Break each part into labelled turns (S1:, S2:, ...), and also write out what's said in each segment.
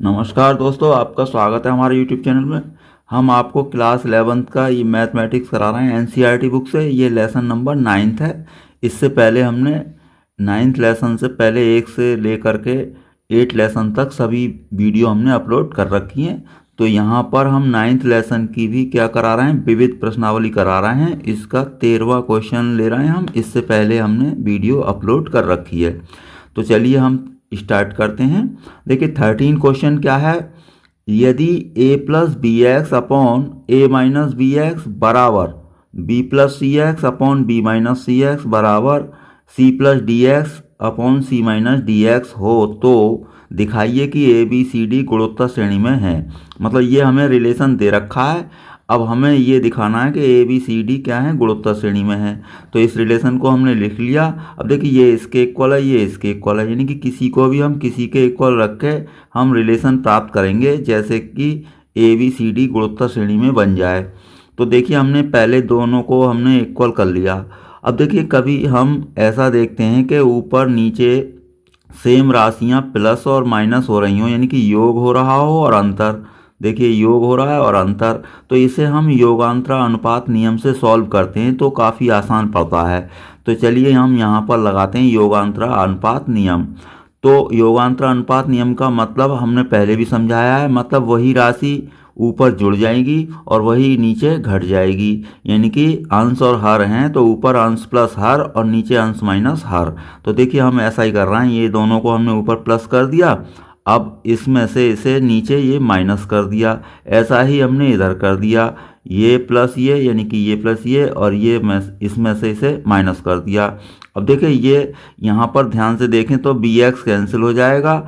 S1: नमस्कार दोस्तों, आपका स्वागत है हमारे यूट्यूब चैनल में। हम आपको क्लास 11th का ये मैथमेटिक्स करा रहे हैं एनसीईआरटी बुक से। ये लेसन नंबर 9th है। इससे पहले हमने 9th लेसन से पहले 1 से लेकर के 8 लेसन तक सभी वीडियो हमने अपलोड कर रखी हैं। तो यहाँ पर हम 9th लेसन की भी क्या करा रहे हैं, विविध प्रश्नावली करा रहे हैं। इसका 13वां क्वेश्चन ले रहे हैं हम। इससे पहले हमने वीडियो अपलोड कर रखी है। तो चलिए हम स्टार्ट करते हैं। देखिए 13 क्वेश्चन क्या है, यदि a plus b x upon a minus b x बराबर b plus c x upon b minus c x बराबर c plus d x upon c minus d x हो तो दिखाइए कि ए बी सी डी गुणोत्तर श्रेणी में है। मतलब ये हमें रिलेशन दे रखा है। अब हमें ये दिखाना है कि ए बी सी डी क्या है, गुणोत्तर श्रेणी में है। तो इस रिलेशन को हमने लिख लिया। अब देखिए ये इसके इक्वल है, ये इसके इक्वल है, यानी कि किसी को भी हम किसी के इक्वल रख के हम रिलेशन प्राप्त करेंगे, जैसे कि ए बी सी डी गुणोत्तर श्रेणी में बन जाए। तो देखिए हमने पहले दोनों को हमने इक्वल कर लिया। अब देखिए कभी हम ऐसा देखते हैं कि ऊपर नीचे सेम राशियाँ प्लस और माइनस हो रही हों, यानी कि योग हो रहा हो और अंतर। देखिए योग हो रहा है और अंतर, तो इसे हम योगांतरा अनुपात नियम से सॉल्व करते हैं तो काफ़ी आसान पड़ता है। तो चलिए हम यहाँ पर लगाते हैं योगांतरा अनुपात नियम। तो योगांतरा अनुपात नियम का मतलब हमने पहले भी समझाया है, मतलब वही राशि ऊपर जुड़ जाएगी और वही नीचे घट जाएगी। यानी कि अंश और हर हैं तो ऊपर अंश प्लस हर और नीचे अंश माइनस हर। तो देखिए हम ऐसा ही कर रहे हैं, ये दोनों को हमने ऊपर प्लस कर दिया, अब इसमें से इसे नीचे ये माइनस कर दिया। ऐसा ही हमने इधर कर दिया, ये प्लस ये यानी कि ये प्लस ये और ये इसमें से इसे माइनस कर दिया। अब देखिए ये यहाँ पर ध्यान से देखें तो बी एक्स कैंसिल हो जाएगा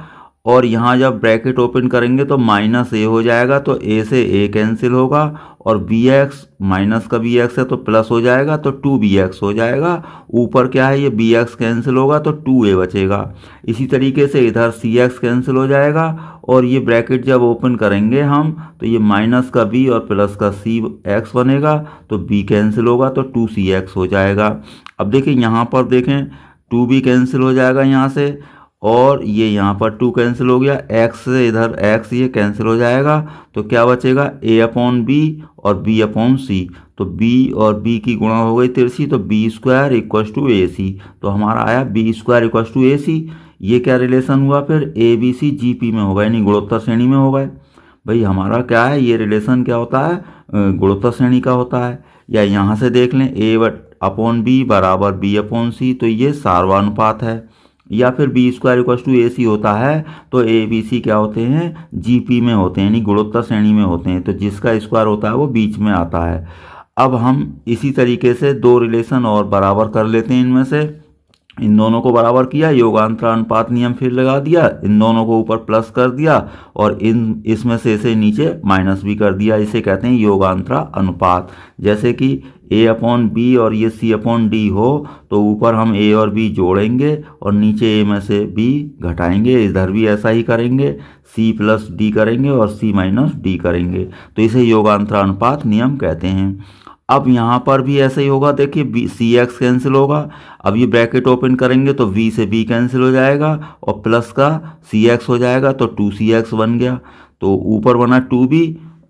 S1: और यहाँ जब ब्रैकेट ओपन करेंगे तो माइनस ए हो जाएगा, तो ए से ए कैंसिल होगा और बी एक्स माइनस का बी एक्स है तो प्लस हो जाएगा, तो 2bx हो जाएगा। ऊपर क्या है, ये बी एक्स कैंसिल होगा तो 2a बचेगा। इसी तरीके से इधर सी एक्स कैंसिल हो जाएगा और ये ब्रैकेट जब ओपन करेंगे हम तो ये माइनस का b और प्लस का सी एक्स बनेगा, तो b कैंसिल होगा तो 2cx हो जाएगा। अब देखिए यहाँ पर देखें 2b कैंसिल हो जाएगा यहाँ से और ये यहाँ पर 2 कैंसिल हो गया, x से इधर x ये कैंसिल हो जाएगा, तो क्या बचेगा a अपॉन बी और b अपॉन सी। तो b और b की गुणा हो गई तिरछी, तो b स्क्वायर इक्वल टू ए सी। तो हमारा आया b स्क्वायर इक्वल टू ए सी। ये क्या रिलेशन हुआ, फिर ए बी सी जी पी में होगा, यानी गुणोत्तर श्रेणी में होगा। भाई हमारा क्या है, ये रिलेशन क्या होता है, गुणोत्तर श्रेणी का होता है। या यहाँ से देख लें a अपॉन बी बराबर b अपॉन सी, तो ये सार्वानुपात है। या फिर बी स्क्वायर इक्वल टू ए सी होता है तो ए बी सी क्या होते हैं, जी पी में होते हैं, यानी गुणोत्तर श्रेणी में होते हैं। तो जिसका स्क्वायर होता है वो बीच में आता है। अब हम इसी तरीके से दो रिलेशन और बराबर कर लेते हैं। इनमें से इन दोनों को बराबर किया, योगांतरा अनुपात नियम फिर लगा दिया, इन दोनों को ऊपर प्लस कर दिया और इसमें से इसे नीचे माइनस भी कर दिया। इसे कहते हैं योगांतरा अनुपात। जैसे कि a अपॉन बी और ये c अपॉन डी हो तो ऊपर हम a और b जोड़ेंगे और नीचे a में से b घटाएंगे। इधर भी ऐसा ही करेंगे, c प्लस डी करेंगे और c माइनस डी करेंगे। तो इसे योगांतरा अनुपात नियम कहते हैं। अब यहाँ पर भी ऐसा ही होगा, देखिए सी एक्स कैंसिल होगा। अब ये ब्रैकेट ओपन करेंगे तो v से b कैंसिल हो जाएगा और प्लस का सी एक्स हो जाएगा, तो 2cx बन गया। तो ऊपर बना 2b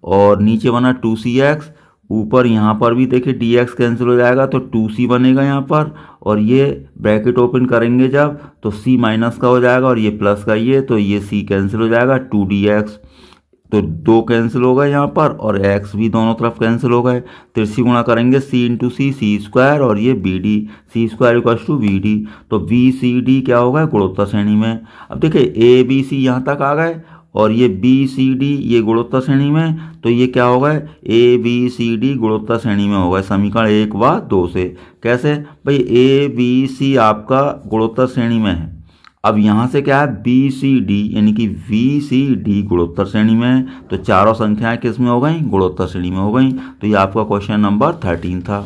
S1: और नीचे बना 2cx। ऊपर यहाँ पर भी देखिए dx कैंसिल हो जाएगा तो 2c बनेगा यहाँ पर, और ये ब्रैकेट ओपन करेंगे जब तो c माइनस का हो जाएगा और ये प्लस का ये, तो ये c कैंसिल हो जाएगा 2dx। तो 2 कैंसिल हो गए यहाँ पर और x भी दोनों तरफ कैंसिल हो गए। तिरछी गुणा करेंगे c into C, C square और ये B D, C square equal to B D. तो बी सी डी क्या होगा, गुणोत्तर श्रेणी में। अब देखिए ए बी सी यहाँ तक आ गए और ये बी सी डी ये गुणोत्तर श्रेणी में, तो ये क्या होगा, ए बी सी डी गुणोत्तर श्रेणी में होगा। समीकरण 1 व 2 से कैसे, भाई ए बी सी आपका गुणोत्तर श्रेणी में है। अब यहाँ से क्या है, बी सी डी यानी कि वी सी डी गुणोत्तर श्रेणी में है। तो चारों संख्याएं किस में हो गई, गुणोत्तर श्रेणी में हो गई। तो ये आपका क्वेश्चन नंबर 13 था।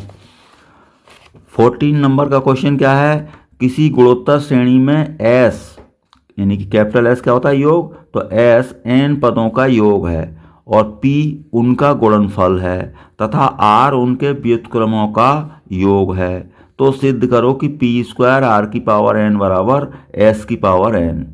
S1: 14 नंबर का क्वेश्चन क्या है, किसी गुणोत्तर श्रेणी में एस यानी कि कैपिटल एस क्या होता है, योग, तो एस एन पदों का योग है और पी उनका गुणनफल है तथा आर उनके व्युत्क्रमों का योग है। तो सिद्ध करो कि पी स्क्वायर आर की पावर एन बराबर एस की पावर एन।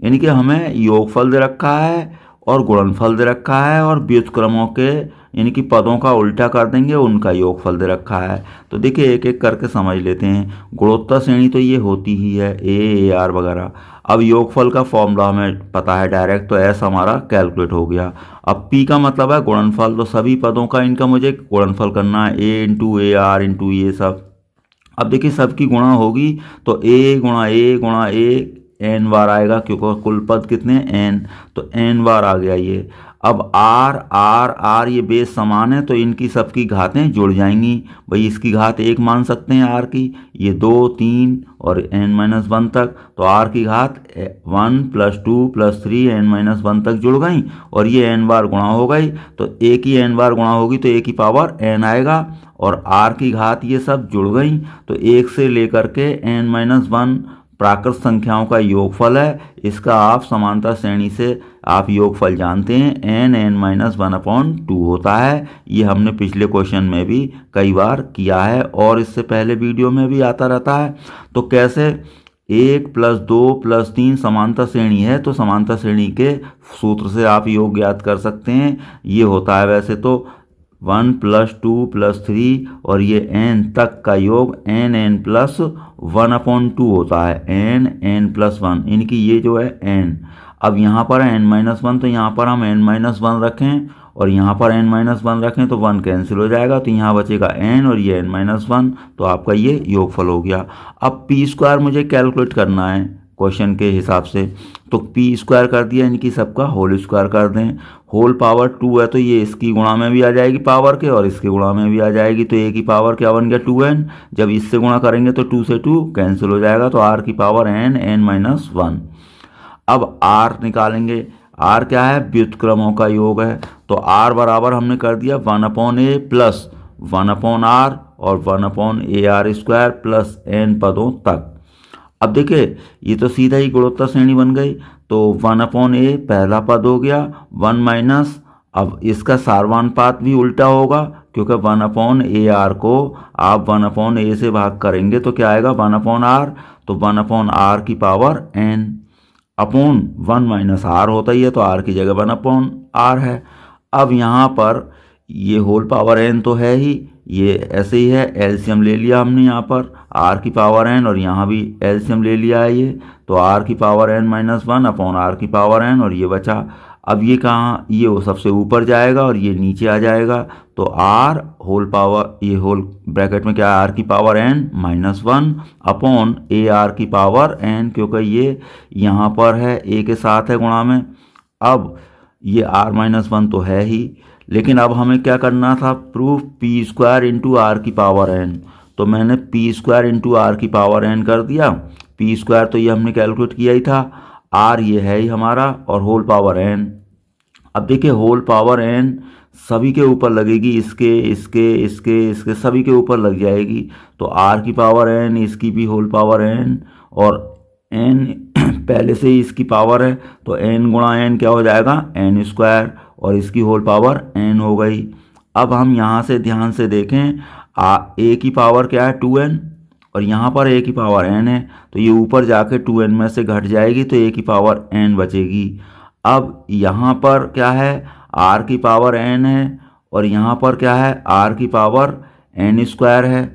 S1: यानी कि हमें योगफल दे रखा है और गुणनफल दे रखा है और व्युत्क्रमों के यानी कि पदों का उल्टा कर देंगे, उनका योगफल दे रखा है। तो देखिए एक एक करके समझ लेते हैं। गुणोत्तर श्रेणी तो ये होती ही है, ए आर वगैरह। अब योगफल का फॉर्मूला हमें पता है डायरेक्ट, तो एस हमारा कैलकुलेट हो गया। अब पी का मतलब है गुणनफल, तो सभी पदों का इनका मुझे गुणनफल करना है, ए इंटू ए आर इंटू ये सब। अब देखिए सबकी गुणा होगी तो ए गुणा ए एन बार आएगा, क्योंकि कुल पद कितने एन, तो एन बार आ गया ये। अब आर आर आर ये बेस समान है तो इनकी सबकी घातें जुड़ जाएंगी। भाई इसकी घात 1 मान सकते हैं आर की, ये 2 3 और n-1 तक, तो आर की घात 1 + 2 + 3 n-1 तक जुड़ गई और ये n बार गुणा हो गई। तो a की n बार गुणा होगी तो a की पावर n आएगा और r की घात ये सब जुड़ गई। तो 1 से लेकर के n-1 प्राकृत संख्याओं का योगफल है। इसका आप समानता श्रेणी से आप योगफल जानते हैं, n(n-1/2 होता है। ये हमने पिछले क्वेश्चन में भी कई बार किया है और इससे पहले वीडियो में भी आता रहता है। तो कैसे 1 + 2 + 3 समानता श्रेणी है, तो समानता श्रेणी के सूत्र से आप योग ज्ञात कर सकते हैं। ये होता है वैसे तो 1 + 2 + 3 और ये n तक का योग n(n+1/2 होता है, n(n+1), इनकी ये जो है n। अब यहाँ पर n-1 तो यहाँ पर हम n-1 रखें और यहाँ पर n-1 रखें तो 1 कैंसिल हो जाएगा, तो यहाँ बचेगा n और ये n-1, तो आपका ये योगफल हो गया। अब p² मुझे कैलकुलेट करना है क्वेश्चन के हिसाब से, तो p² कर दिया, इनकी सबका होल स्क्वायर कर दें। होल पावर 2 है तो ये इसकी गुणा में भी आ जाएगी पावर के और इसके गुणा में भी आ जाएगी, तो a की पावर क्या बन गया 2n। जब इससे गुणा करेंगे तो 2 से 2 कैंसिल हो जाएगा, तो r की पावर n(n-1). अब r निकालेंगे, r क्या है, व्युत्क्रमों का योग है, तो r बराबर हमने कर दिया 1/a प्लस 1/r और 1/ar² प्लस n पदों तक। अब देखिए ये तो सीधा ही गुणोत्तर श्रेणी बन गई, तो 1/a पहला पद हो गया, 1 माइनस, अब इसका सारवानुपात भी उल्टा होगा क्योंकि 1/ar को आप 1/a से भाग करेंगे तो क्या आएगा 1/r, तो 1/r की power n upon 1 minus r होता ही है, तो r की जगह 1/r है। अब यहाँ पर ये होल पावर n तो है ही, ये ऐसे ही है, एलसीएम ले लिया हमने यहाँ पर r की पावर n और यहाँ भी एलसीएम ले लिया है ये, तो r की पावर n-1 अपॉन r की पावर n और ये बचा। अब ये कहाँ, ये वो सबसे ऊपर जाएगा और ये नीचे आ जाएगा, तो r होल पावर, ये होल ब्रैकेट में क्या है r की पावर n-1 अपॉन ar की पावर n, क्योंकि ये यहाँ पर है a के साथ है गुणा में। अब ये r-1 तो है ही, लेकिन अब हमें क्या करना था, प्रूफ p² इंटू r की पावर n, तो मैंने p² इंटू r की पावर n कर दिया। p² तो ये हमने कैलकुलेट किया ही था, r ये है ही हमारा और होल पावर n। अब देखिए होल पावर n सभी के ऊपर लगेगी, इसके इसके इसके इसके सभी के ऊपर लग जाएगी, तो r की पावर n, इसकी भी होल पावर n और n पहले से ही इसकी पावर है, तो n गुणा n क्या हो जाएगा n² और इसकी होल पावर n हो गई। अब हम यहाँ से ध्यान से देखें, a की पावर क्या है 2n और यहाँ पर a की पावर n है, तो ये ऊपर जाके 2n में से घट जाएगी तो a की पावर n बचेगी। अब यहाँ पर क्या है r की पावर n है और यहाँ पर क्या है r की पावर n² है,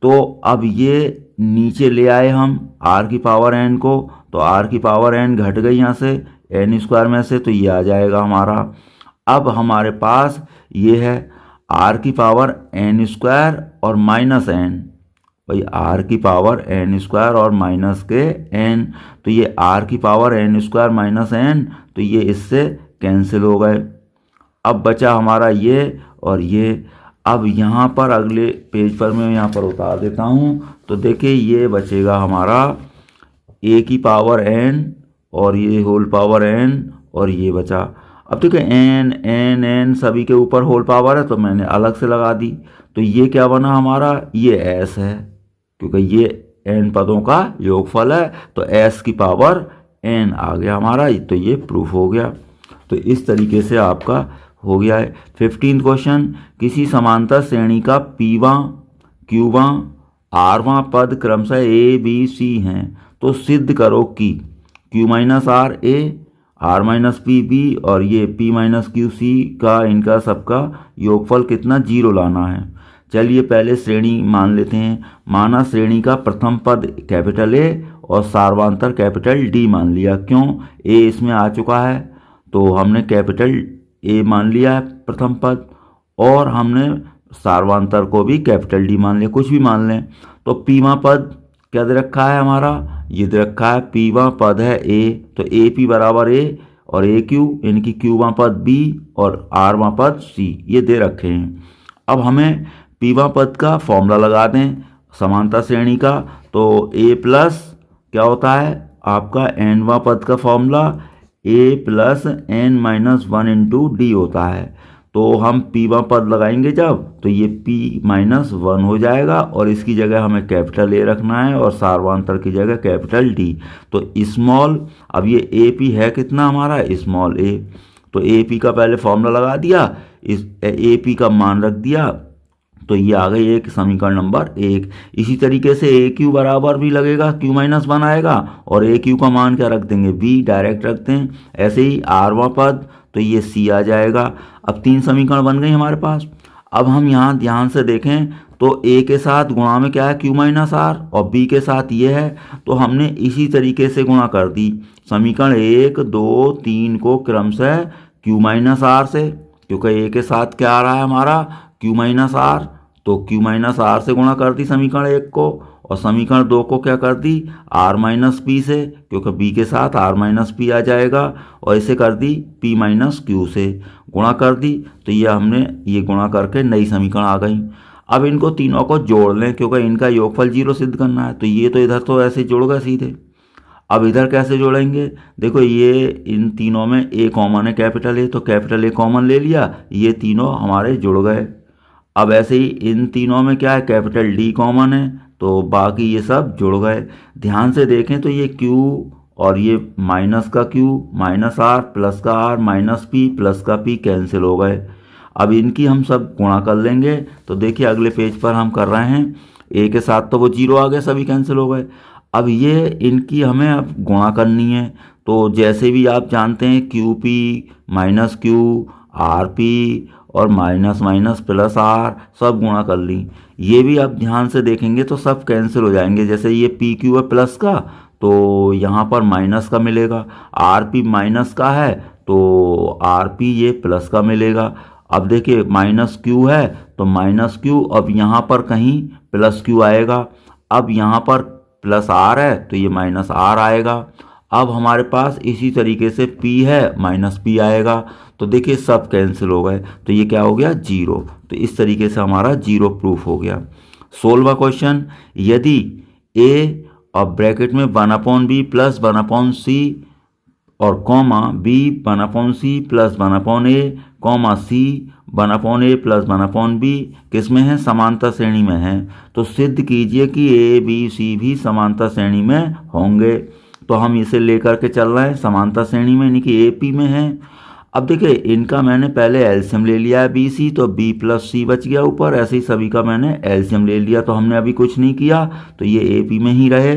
S1: तो अब ये नीचे ले आए हम r की पावर n को, तो r की पावर n घट गई यहाँ से n² में से, तो ये आ जाएगा हमारा। अब हमारे पास ये है r की पावर n² और माइनस n, भाई r की पावर n² और माइनस के n, तो ये r की पावर n² माइनस n, तो ये इससे कैंसिल हो गए। अब बचा हमारा ये और ये। अब यहाँ पर अगले पेज पर मैं यहाँ पर उतार देता हूँ, तो देखिए ये बचेगा हमारा a की पावर n और ये होल पावर n और ये बचा। अब देखिए n n n सभी के ऊपर होल पावर है तो मैंने अलग से लगा दी, तो ये क्या बना हमारा, ये s है क्योंकि ये n पदों का योगफल है, तो s की पावर n आ गया हमारा, तो ये प्रूफ हो गया। तो इस तरीके से आपका हो गया है। 15th क्वेश्चन, किसी समांतर श्रेणी का pवां qवां rवां पद क्रमशः a b c हैं, तो सिद्ध करो कि Q minus R A, R minus P B, और ये पी माइनस क्यू सी का इनका सबका योगफल कितना 0 लाना है। चलिए पहले श्रेणी मान लेते हैं। माना श्रेणी का प्रथम पद कैपिटल ए और सार्वधातुक कैपिटल डी मान लिया। क्यों? ए इसमें आ चुका है तो हमने कैपिटल ए मान लिया है प्रथम पद, और हमने सार्वधातुक को भी कैपिटल डी मान लिया, कुछ भी मान लें। तो पीवा पद क्या दे रखा है हमारा? ये दे रखा है पीवा पद है ए, तो ए पी बराबर ए और ए क्यू, इनकी क्यूवा पद बी और आरवा पद सी, ये दे रखे हैं। अब हमें पीवा पद का फॉर्मूला लगा दें समानता श्रेणी का। तो ए प्लस क्या होता है आपका एनवा पद का formula, a plus n minus 1 into d होता है। तो हम पीवा पद लगाएंगे जब, तो ये p माइनस 1 हो जाएगा और इसकी जगह हमें कैपिटल ए रखना है और सार्वधातुक की जगह कैपिटल डी। तो स्मॉल, अब ये ए पी है कितना हमारा? स्मॉल ए। तो ए पी का पहले फॉर्मूला लगा दिया, इस ए पी का मान रख दिया, तो ये आ गई एक समीकरण नंबर 1। इसी तरीके से ए क्यू बराबर भी लगेगा, क्यू माइनस 1 आएगा और ए क्यू का मान क्या रख देंगे? बी, डायरेक्ट रखते हैं। ऐसे ही आरवा पद, तो ये सी आ जाएगा। अब 3 समीकरण बन गई हमारे पास। अब हम यहाँ ध्यान से देखें तो ए के साथ गुणा में क्या है? क्यू माइनस आर, और बी के साथ ये है, तो हमने इसी तरीके से गुणा कर दी समीकरण 1, 2, 3 को क्रमशः क्यू माइनस आर से, क्योंकि ए के साथ क्या आ रहा है हमारा? क्यू माइनस आर, तो क्यू माइनस आर से गुणा कर दी समीकरण 1 को, और समीकरण 2 को क्या कर दी? आर माइनस पी से, क्योंकि बी के साथ आर माइनस पी आ जाएगा, और इसे कर दी पी माइनस क्यू से गुणा कर दी। तो ये हमने ये गुणा करके नई समीकरण आ गई। अब इनको तीनों को जोड़ लें, क्योंकि इनका योगफल 0 सिद्ध करना है। तो ये तो इधर तो ऐसे जोड़ गए सीधे। अब इधर कैसे जोड़ेंगे? देखो ये इन तीनों में ए कॉमन है कैपिटल ए, तो कैपिटल ए कॉमन ले लिया, ये तीनों हमारे जुड़ गए। अब ऐसे ही इन तीनों में क्या है? कैपिटल डी कॉमन है, तो बाकी ये सब जुड़ गए। ध्यान से देखें तो ये Q और ये माइनस का Q माइनस आर प्लस का आर माइनस पी प्लस का पी कैंसिल हो गए। अब इनकी हम सब गुणा कर लेंगे। तो देखिए अगले पेज पर हम कर रहे हैं, ए के साथ तो वो 0 आ गए, सभी कैंसिल हो गए। अब ये इनकी हमें अब गुणा करनी है। तो जैसे भी आप जानते हैं Q P minus Q, R P और माइनस माइनस प्लस आर, सब गुणा कर ली। ये भी आप ध्यान से देखेंगे तो सब कैंसिल हो जाएंगे। जैसे ये पी क्यू है प्लस का, तो यहाँ पर माइनस का मिलेगा, आर पी माइनस का है तो आर पी ये प्लस का मिलेगा। अब देखिए माइनस क्यू है तो माइनस क्यू, अब यहाँ पर कहीं प्लस क्यू आएगा। अब यहाँ पर प्लस आर है तो ये माइनस आर आएगा। अब हमारे पास इसी तरीके से P है, माइनस P आएगा। तो देखिए सब कैंसिल हो गए, तो ये क्या हो गया? 0। तो इस तरीके से हमारा 0 प्रूफ हो गया। 16वां क्वेश्चन, यदि A और ब्रैकेट में 1/b प्लस 1/c और comma b 1/c plus 1/a comma c 1/a plus 1/b किस में है? समांतर श्रेणी में है। तो सिद्ध कीजिए कि a b c भी समांतर श्रेणी में होंगे। तो हम इसे लेकर के चल रहे हैं समांतर श्रेणी में, यानी कि ए पी में है। अब देखिए इनका मैंने पहले एलसीएम ले लिया है बी सी, तो बी प्लस सी बच गया ऊपर। ऐसे ही सभी का मैंने एलसीएम ले लिया, तो हमने अभी कुछ नहीं किया, तो ये ए पी में ही रहे।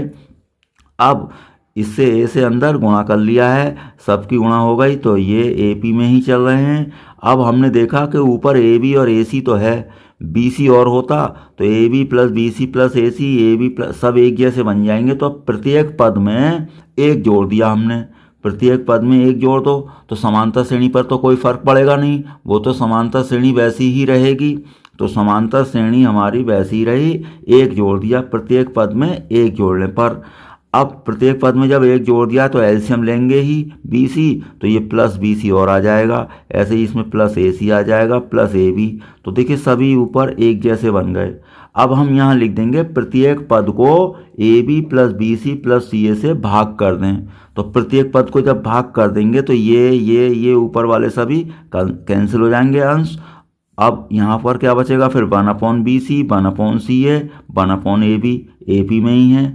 S1: अब इससे ए से अंदर गुणा कर लिया है, सबकी गुणा हो गई, तो ये ए पी में ही चल रहे हैं। अब हमने देखा कि ऊपर ए बी और ए सी तो है, बी सी और होता तो A B plus B C plus A C, A B plus सब एक जैसे बन जाएंगे। तो प्रत्येक पद में एक जोड़ दिया हमने, प्रत्येक पद में एक जोड़ दो, तो समांतर श्रेणी पर तो कोई फर्क पड़ेगा नहीं, वो तो समांतर श्रेणी वैसी ही रहेगी। तो समांतर श्रेणी हमारी वैसी ही रही, एक जोड़ दिया प्रत्येक पद में एक जोड़ने पर। अब प्रत्येक पद में जब एक जोड़ दिया तो एलसीएम लेंगे ही बी सी, तो ये प्लस बी सी और आ जाएगा। ऐसे ही इसमें प्लस ए सी आ जाएगा प्लस ए बी। तो देखिए सभी ऊपर एक जैसे बन गए। अब हम यहाँ लिख देंगे प्रत्येक पद को a B plus B C plus c a से भाग कर दें। तो प्रत्येक पद को जब भाग कर देंगे तो ये ऊपर वाले सभी कैंसिल हो जाएंगे अंश। अब यहाँ पर क्या बचेगा फिर? 1/b C 1/c A 1/a B, A P में ही है।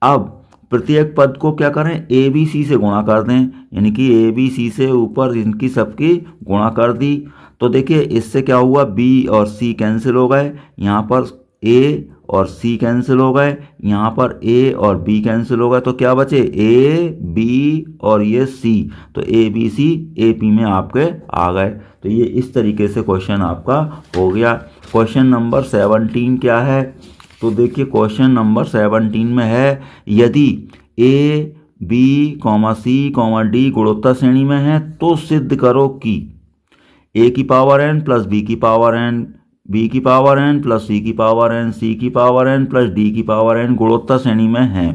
S1: अब प्रत्येक पद को क्या करें? ए बी सी से गुणा कर दें, यानी कि ए बी सी से ऊपर इनकी सबकी गुणा कर दी। तो देखिए इससे क्या हुआ? बी और सी कैंसिल हो गए, यहाँ पर ए और सी कैंसिल हो गए, यहाँ पर ए और बी कैंसिल हो गए, तो क्या बचे ए बी और ये सी, तो A B C A P में आपके आ गए। तो ये इस तरीके से क्वेश्चन आपका हो गया। क्वेश्चन नंबर 17 क्या है, तो देखिए क्वेश्चन नंबर 17 में है यदि A B comma C comma D गुणोत्तर श्रेणी में है तो सिद्ध करो कि ए की पावर एन प्लस बी की पावर एन, बी की पावर एन प्लस सी की पावर एन, सी की पावर एन प्लस डी की पावर एन गुणोत्तर श्रेणी में है।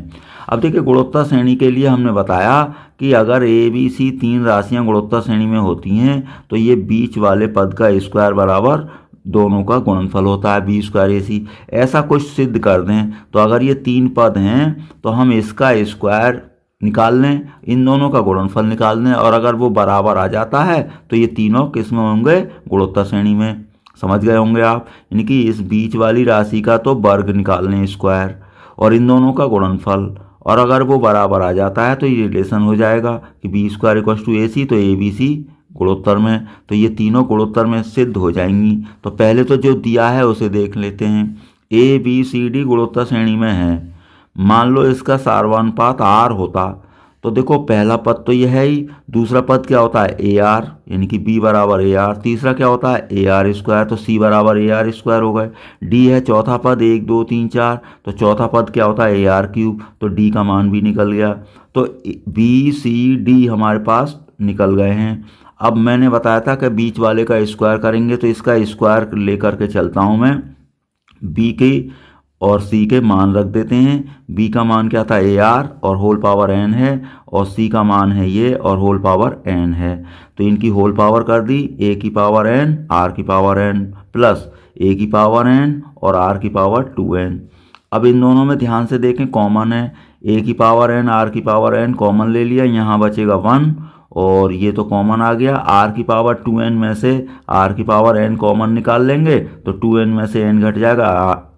S1: अब देखिए गुणोत्तर श्रेणी के लिए हमने बताया कि अगर ए बी सी तीन राशियां गुणोत्तर श्रेणी में होती हैं तो ये बीच वाले पद का स्क्वायर बराबर दोनों का गुणनफल होता है, बी स्क्वायर ए सी। ऐसा कुछ सिद्ध कर दें तो अगर ये तीन पद हैं तो हम इसका स्क्वायर निकाल लें, इन दोनों का गुणनफल निकाल लें, और अगर वो बराबर आ जाता है तो ये तीनों किस में होंगे, गुणोत्तर श्रेणी में। समझ गए होंगे आप, यानी कि इस बीच वाली राशि का तो वर्ग निकाल लें स्क्वायर, और इन दोनों का गुणनफल, और अगर वो बराबर आ जाता है तो ये रिलेशन हो जाएगा कि बी स्क्वायर इक्वल टू ए सी, तो ए बी सी गुणोत्तर में, तो ये तीनों गुणोत्तर में सिद्ध हो जाएंगी। तो पहले तो जो दिया है उसे देख लेते हैं। ए बी सी डी गुणोत्तर श्रेणी में है, मान लो इसका सार्वनुपात आर होता, तो देखो पहला पद तो यह है ही, दूसरा पद क्या होता है ए आर, यानी कि बी बराबर ए आर, तीसरा क्या होता है ए आर स्क्वायर, तो सी बराबर ए आर स्क्वायर हो गए। डी है चौथा पद 1 2 3 4, तो चौथा पद क्या होता है ए आर क्यूब, तो डी का मान भी निकल गया। तो बी सी डी हमारे पास निकल गए हैं। अब मैंने बताया था कि बीच वाले का स्क्वायर करेंगे, तो इसका स्क्वायर लेकर के चलता हूँ मैं, बी के और सी के मान रख देते हैं। बी का मान क्या था ए आर और होल पावर एन है, और सी का मान है ये और होल पावर एन है, तो इनकी होल पावर कर दी, ए की पावर एन आर की पावर एन प्लस ए की पावर एन और आर की पावर 2n। अब इन दोनों में ध्यान से देखें कॉमन है, ए की पावर एन आर की पावर एन कॉमन ले लिया, यहाँ बचेगा 1 और ये तो कॉमन आ गया। आर की पावर 2n में से आर की पावर n कॉमन निकाल लेंगे तो 2n में से n घट जाएगा,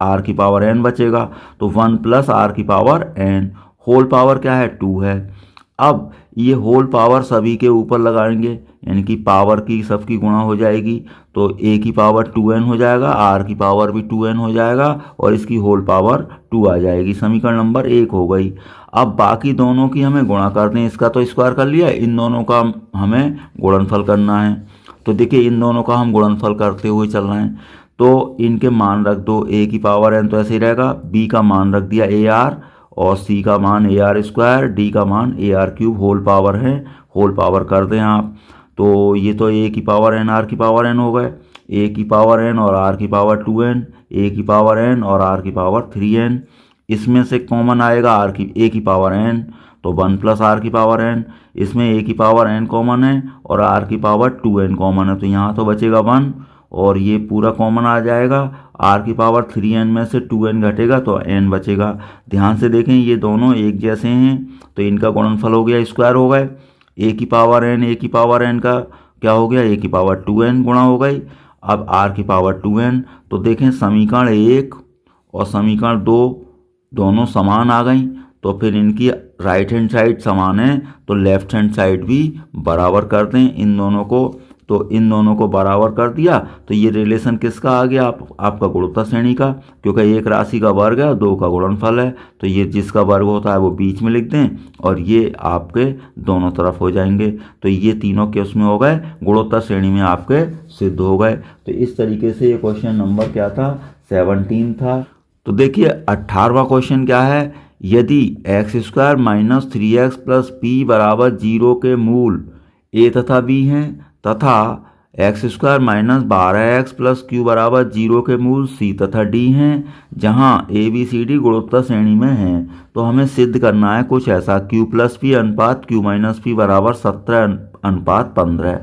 S1: आर की पावर n बचेगा, तो 1 प्लस आर की पावर n, होल पावर क्या है 2 है। अब ये होल पावर सभी के ऊपर लगाएंगे, यानी कि पावर की सबकी गुणा हो जाएगी, तो a की पावर 2n हो जाएगा, r की पावर भी 2n हो जाएगा और इसकी होल पावर 2 आ जाएगी। समीकरण नंबर 1 हो गई। अब बाकी दोनों की हमें गुणा कर दें, इसका तो स्क्वायर कर लिया, इन दोनों का हमें गुणनफल करना है। तो देखिए इन दोनों का हम गुणनफल करते हुए चल रहे हैं, तो इनके मान रख दो, a की पावर n तो ऐसे ही रहेगा, b का मान रख दिया ए आर और सी का मान ए आर स्क्वायर, डी का मान A R cube, whole power है, होल पावर कर दें आप, तो ये तो ए की पावर एन आर की पावर एन हो गए, ए की पावर एन और आर की पावर 2n, ए की पावर एन और आर की पावर 3n, इसमें से कॉमन आएगा आर की ए की पावर एन, तो 1 प्लस आर की पावर एन, इसमें ए की पावर एन कॉमन है और आर की पावर 2n कॉमन है, तो यहाँ तो बचेगा 1 और ये पूरा कॉमन आ जाएगा, आर की पावर 3n में से 2n घटेगा तो n बचेगा। ध्यान से देखें ये दोनों एक जैसे हैं, तो इनका गुणनफल हो गया, स्क्वायर हो गए, ए की पावर n, ए की पावर n का क्या हो गया, ए की पावर 2n गुणा हो गई, अब आर की पावर 2n, तो देखें समीकरण 1 और समीकरण 2 दोनों समान आ गई, तो फिर इनकी राइट हैंड साइड समान है तो लेफ्ट हैंड साइड भी बराबर कर दें इन दोनों को, तो इन दोनों को बराबर कर दिया, तो ये रिलेशन किसका आ गया, आपका गुणोत्तर श्रेणी का, क्योंकि एक राशि का वर्ग है और 2 का गुणनफल है, तो ये जिसका वर्ग होता है वो बीच में लिख दें और ये आपके दोनों तरफ हो जाएंगे, तो ये तीनों के उसमें हो गए, गुणोत्तर श्रेणी में आपके सिद्ध हो गए। तो इस तरीके से ये क्वेश्चन नंबर क्या था, 17 था। तो देखिए 18वां क्वेश्चन क्या है, यदि x square minus 3x plus P बराबर 0 के मूल a तथा b हैं तथा x square minus 12x plus Q बराबर 0 के मूल c तथा d हैं, जहां a b c d गुणोत्तर श्रेणी में हैं, तो हमें सिद्ध करना है कुछ ऐसा, q प्लस पी अनुपात q माइनस पी बराबर 17 अनुपात 15।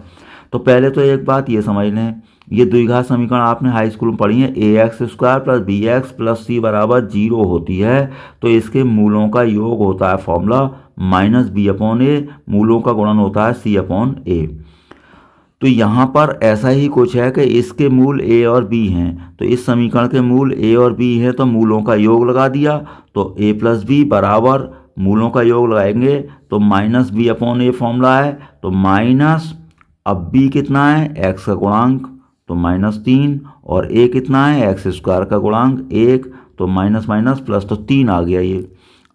S1: तो पहले तो एक बात ये समझ लें, ये द्विघात समीकरण आपने हाई स्कूल में पढ़ी है, a x square plus b x plus c बराबर 0 होती है, तो इसके मूलों का योग होता है फॉर्मूला माइनस बी अपॉन ए, मूलों का गुणन होता है सी अपॉन ए। तो यहाँ पर ऐसा ही कुछ है कि इसके मूल a और b हैं, तो इस समीकरण के मूल a और b हैं, तो मूलों का योग लगा दिया, तो a प्लस बी बराबर मूलों का योग लगाएंगे तो minus B upon a formula है, तो माइनस, अब b कितना है x का गुणांक तो -3 और a कितना है एक्स स्क्वायर का गुणांक 1, तो माइनस माइनस प्लस, तो 3 आ गया ये।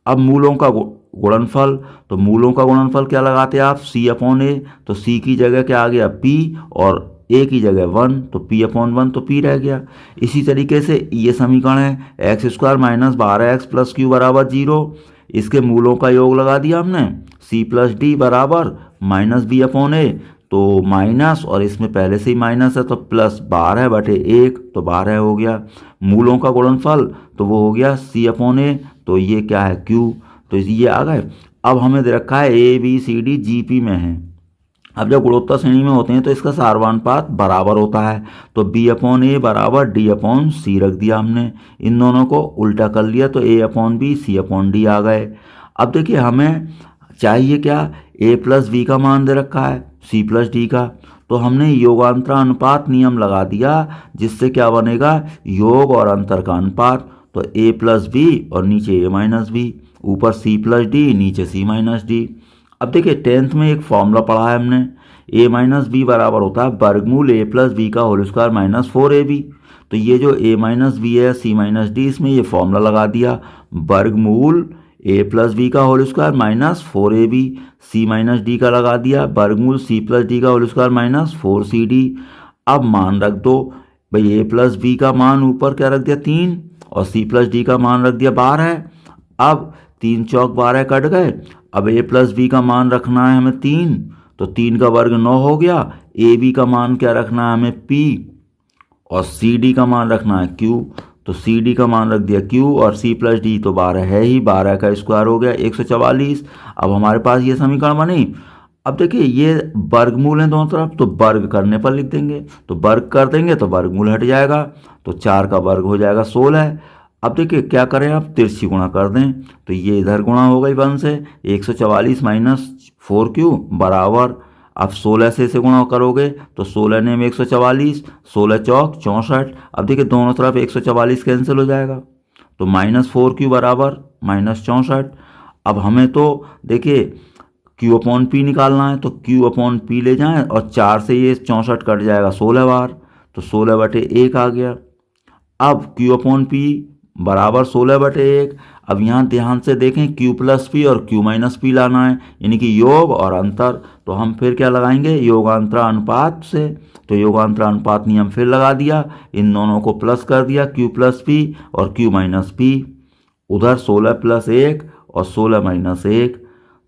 S1: अब मूलों का गुणनफल, तो मूलों का गुणनफल क्या लगाते हैं आप, सी अपॉन ए, तो सी की जगह क्या आ गया पी, और ए की जगह 1, तो पी अपॉन 1, तो पी रह गया। इसी तरीके से ये समीकरण है x square minus 12x plus Q बराबर 0, इसके मूलों का योग लगा दिया हमने, सी प्लस डी बराबर माइनस बी अपॉन ए, तो माइनस, और इसमें पहले से ही माइनस है तो प्लस 12/1, तो 12 हो गया। मूलों का गुणनफल तो वो हो गया सी अपॉन ए, तो ये क्या है क्यू, तो ये आ गए। अब हमें दे रखा है A B C D G P में है। अब जब गुणोत्तर श्रेणी में होते हैं तो इसका सारवानुपात बराबर होता है, तो बी अपॉन ए बराबर डी अपॉन सी रख दिया हमने, इन दोनों को उल्टा कर लिया तो a upon b c upon d आ गए। अब देखिए हमें चाहिए क्या, ए प्लस बी का मान दे रखा है सी प्लस डी का, तो हमने योगांतर अनुपात नियम लगा दिया, जिससे क्या बनेगा, योग और अंतर का अनुपात, तो ए प्लस बी और नीचे ए माइनस बी, ऊपर सी प्लस डी नीचे सी माइनस डी। अब देखिए 10th में एक फॉर्मूला पढ़ा है हमने, ए माइनस बी बराबर होता है वर्गमूल ए प्लस बी का होल स्क्वायर माइनस 4ab, तो ये जो ए माइनस बी है सी माइनस डी, इसमें ये फॉर्मूला लगा दिया, वर्गमूल ए प्लस बी का होल स्क्वायर माइनस 4ab, सी माइनस डी का लगा दिया वर्गमूल सी प्लस डी का होल स्क्वायर माइनस 4cd। अब मान रख दो भाई, ए प्लस बी का मान ऊपर क्या रख दिया 3, और सी प्लस डी का मान रख दिया 12। अब 3 चौक 12 कट गए। अब ए प्लस बी का मान रखना है हमें 3, तो 3 का वर्ग 9 हो गया। ए बी का मान क्या रखना है हमें p, और सी डी का मान रखना है q, तो सी डी का मान रख दिया q, और सी प्लस डी तो 12 है ही, 12 का स्क्वायर हो गया 144। अब हमारे पास ये समीकरण बनी। अब देखिए ये वर्गमूल है दोनों तरफ, तो वर्ग करने पर लिख देंगे, तो वर्ग कर देंगे तो वर्गमूल हट जाएगा, तो 4 का वर्ग हो जाएगा 16। अब देखिए क्या करें, आप तिरछी गुणा कर दें, तो ये इधर गुणा हो गई 1 से, 144 माइनस 4q बराबर, अब 16 से इसे गुणा करोगे तो 16 ने में 144, 16 चौक 64। अब देखिए दोनों तरफ 144 कैंसिल हो जाएगा, तो माइनस 4q बराबर माइनस 64। अब हमें तो देखिए q अपॉन पी निकालना है, तो q अपॉन पी ले जाएं, और 4 से ये 64 कट जाएगा 16 बार, तो 16/1 आ गया। अब q अपॉन पी बराबर 16/1। अब यहाँ ध्यान से देखें q प्लस पी और q माइनस पी लाना है, यानी कि योग और अंतर, तो हम फिर क्या लगाएंगे, योगांतर अनुपात से, तो योगांतर अनुपात नियम फिर लगा दिया, इन दोनों को प्लस कर दिया, q प्लस पी और q माइनस पी, उधर 16 प्लस 1 और 16 माइनस 1,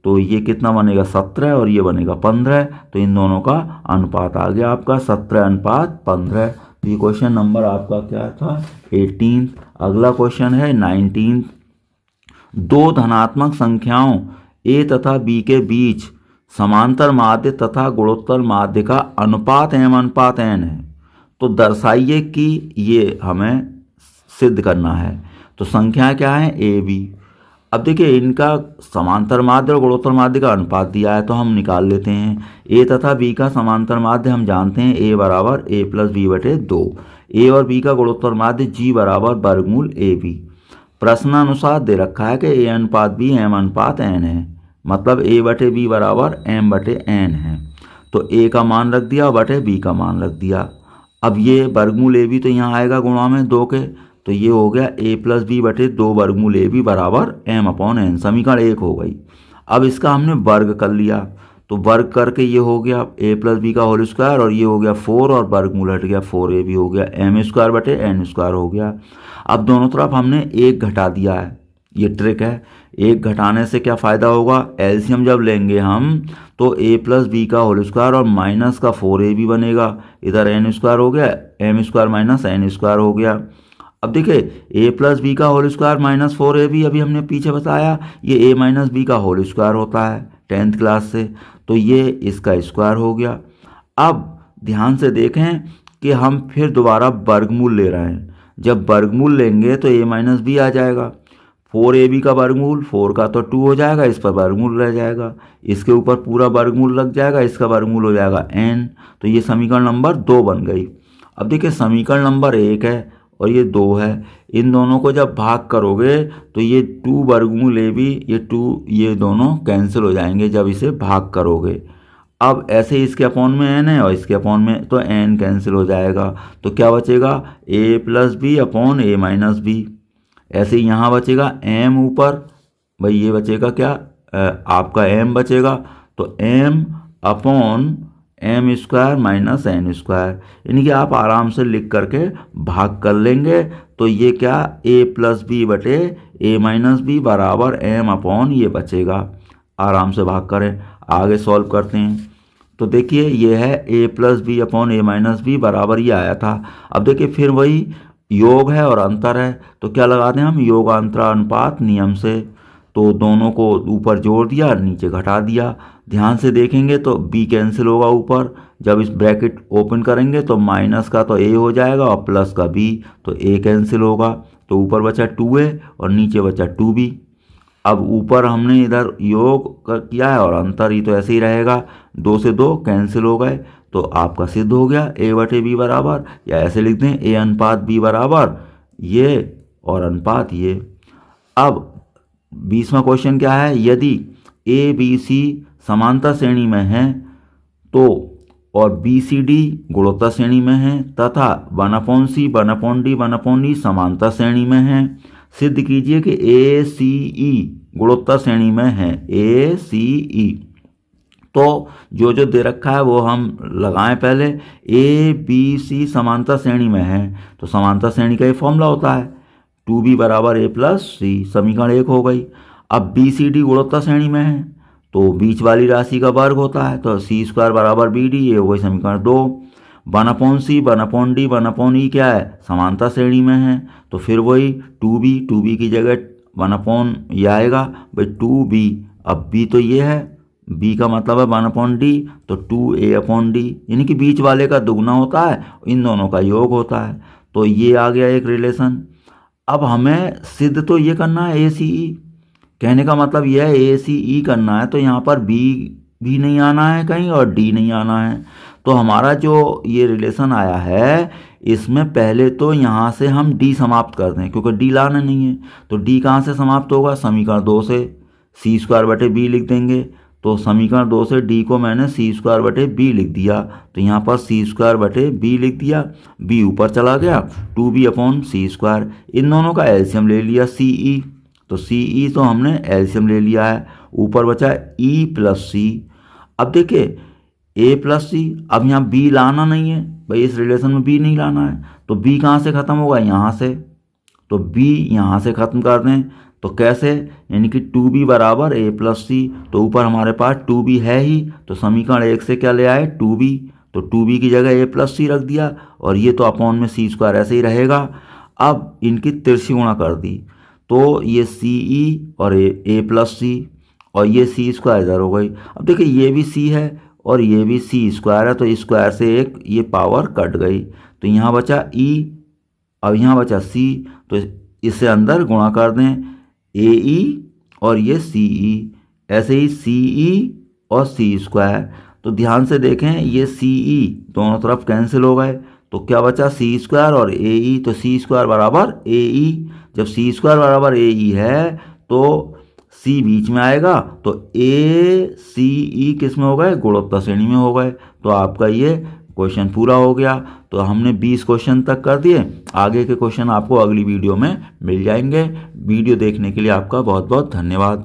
S1: तो ये कितना बनेगा 17, और ये बनेगा 15, तो इन दोनों का अनुपात आ गया आपका 17:15। तो ये क्वेश्चन नंबर आपका क्या था 18। अगला क्वेश्चन है 19। दो धनात्मक संख्याओं a तथा b के बीच समांतर माध्य तथा गुणोत्तर माध्य का अनुपात m/n है, तो दर्शाइए कि ये हमें सिद्ध करना है। तो संख्या क्या है a b। अब देखिए इनका समांतर माध्य और गुणोत्तर माध्य का अनुपात दिया है, तो हम निकाल लेते हैं। a तथा b का समांतर माध्य हम जानते हैं a बराबर a प्लस b/2, a और b का गुणोत्तर माध्य g बराबर वर्गमूल ab। प्रश्नानुसार दे रखा है कि a/b m/n है, मतलब a/b बराबर m/n है, तो a का मान रख दिया बटे b का मान रख दिया। अब ये वर्गमूल ab तो यहाँ आएगा गुणा में 2 के, तो ये हो गया a प्लस बी बटे 2 वर्गमूल ab बराबर m/n, समीकरण 1 हो गई। अब इसका हमने वर्ग कर लिया, तो वर्ग करके ये हो गया a प्लस बी का होल स्क्वायर, और ये हो गया 4 और वर्गमूल हट गया 4ab हो गया, m² बटे n² हो गया। अब दोनों तरफ हमने 1 घटा दिया है, ये ट्रिक है। 1 घटाने से क्या फ़ायदा होगा, एलसीएम जब लेंगे हम तो a प्लस बी का होल स्क्वायर और माइनस का 4ab बनेगा, इधर n² हो गया, m² माइनस n² हो गया। अब देखिए a प्लस बी का होल स्क्वायर माइनस 4ab अभी हमने पीछे बताया, ये a माइनस बी का होल स्क्वायर होता है 10th क्लास से, तो ये इसका स्क्वायर हो गया। अब ध्यान से देखें कि हम फिर दोबारा वर्गमूल ले रहे हैं, जब वर्गमूल लेंगे तो a माइनस बी आ जाएगा, 4ab का वर्गमूल 4 का तो 2 हो जाएगा, इस पर वर्गमूल रह जाएगा, इसके ऊपर पूरा वर्गमूल लग जाएगा, इसका वर्गमूल हो जाएगा n, तो ये समीकरण नंबर 2 बन गई। अब देखिए समीकरण नंबर 1 है और ये 2 है, इन दोनों को जब भाग करोगे तो ये 2 वर्गमूल ab, ये 2 ये दोनों कैंसिल हो जाएंगे जब इसे भाग करोगे। अब ऐसे ही इसके अपॉन में n है और इसके अपॉन में, तो n कैंसिल हो जाएगा, तो क्या बचेगा a plus B upon a minus B. ऐसे ही यहाँ बचेगा m ऊपर, भाई ये बचेगा क्या, आपका m बचेगा, तो m upon M square minus N square, यानी कि आप आराम से लिख करके भाग कर लेंगे। तो ये क्या, a प्लस बी बटे a माइनस बी बराबर m अपॉन ये बचेगा। आराम से भाग करें, आगे सॉल्व करते हैं। तो देखिए ये है a plus B upon a minus B बराबर ये आया था। अब देखिए फिर वही योग है और अंतर है, तो क्या लगाते हैं हम, योगांतरानुपात नियम से। तो दोनों को ऊपर जोड़ दिया, नीचे घटा दिया। ध्यान से देखेंगे तो b कैंसिल होगा ऊपर, जब इस ब्रैकेट ओपन करेंगे तो माइनस का तो a हो जाएगा और प्लस का b, तो a कैंसिल होगा, तो ऊपर बचा 2a और नीचे बचा 2b। अब ऊपर हमने इधर योग किया है और अंतर ही तो ऐसे ही रहेगा, 2 से 2 कैंसिल हो गए, तो आपका सिद्ध हो गया a बटे बी बराबर, या ऐसे लिख दें a अनुपात b बराबर ये और अनुपात ये। अब 20वां क्वेश्चन क्या है, यदि ए बी सी समांतर श्रेणी में हैं तो और बी सी डी गुणोत्तर श्रेणी में हैं तथा 1/c 1/d 1/e समांतर श्रेणी में हैं, सिद्ध कीजिए कि ए सी ई गुणोत्तर श्रेणी में है। ए सी ई, तो जो जो दे रखा है वो हम लगाएं पहले। ए बी सी समांतर श्रेणी में है, तो समांतर श्रेणी का ये फॉर्मूला होता है 2b बराबर a प्लस सी, समीकरण 1 हो गई। अब बी सी डी गुणोत्तर श्रेणी में है तो बीच वाली राशि का वर्ग होता है, तो सी स्क्वायर बराबर बी डी, ये हो गई समीकरण 2। 1/c 1/d 1/e क्या है, समांतर श्रेणी में है, तो फिर वही 2b की जगह 1 ये आएगा भाई 2b। अब b तो ये है, b का मतलब है 1/d, तो 2a/d, यानी कि बीच वाले का दुगना होता है, इन दोनों का योग होता है। तो ये आ गया एक रिलेशन। अब हमें सिद्ध तो ये करना है ए सी ई, कहने का मतलब यह है ए सी ई करना है, तो यहाँ पर बी भी नहीं आना है कहीं और डी नहीं आना है। तो हमारा जो ये रिलेशन आया है इसमें पहले तो यहाँ से हम डी समाप्त कर दें, क्योंकि डी लाना नहीं है, तो डी कहाँ से समाप्त होगा, समीकरण 2 से सी स्क्वायर बटे बी लिख देंगे। तो समीकरण 2 से डी को मैंने सी स्क्वायर बटे बी लिख दिया, तो यहाँ पर सी स्क्वायर बटे बी लिख दिया, बी ऊपर चला गया 2b अपॉन सी स्क्वायर। इन दोनों का एलसीएम ले लिया सी ई, तो सी ई तो हमने एलसीएम ले लिया है, ऊपर बचा ई प्लस सी। अब देखिए ए प्लस सी, अब यहाँ बी लाना नहीं है भाई, इस रिलेशन में बी नहीं लाना है, तो बी कहाँ से ख़त्म होगा, यहाँ से, तो बी यहाँ से ख़त्म कर दें। तो कैसे, यानी कि 2b बराबर a प्लस सी, तो ऊपर हमारे पास 2b है ही, तो समीकरण 1 से क्या ले आए 2b, तो 2b की जगह a प्लस सी रख दिया, और ये तो अपॉन में सी स्क्वायर ऐसे ही रहेगा। अब इनकी तिरछी गुणा कर दी, तो ये सी ई और a प्लस सी, और ये सी स्क्वायर इधर हो गई। अब देखिए ये भी सी है और ये भी सी स्क्वायर है, तो स्क्वायर से एक ये पावर कट गई, तो यहाँ बचा e, अब यहाँ बचा c, तो इसे अंदर गुणा कर दें ए ई और ये सी ई, ऐसे ही सी ई और सी स्क्वायर। तो ध्यान से देखें ये सी ई दोनों तरफ कैंसिल हो गए, तो क्या बचा सी स्क्वायर और ए ई, तो सी स्क्वायर बराबर ए ई। जब सी स्क्वायर बराबर ए ई है तो सी बीच में आएगा, तो ए सी ई किस में हो गए, गुणोत्तर श्रेणी में हो गए। तो आपका ये क्वेश्चन पूरा हो गया। तो हमने 20 क्वेश्चन तक कर दिए, आगे के क्वेश्चन आपको अगली वीडियो में मिल जाएंगे। वीडियो देखने के लिए आपका बहुत बहुत धन्यवाद।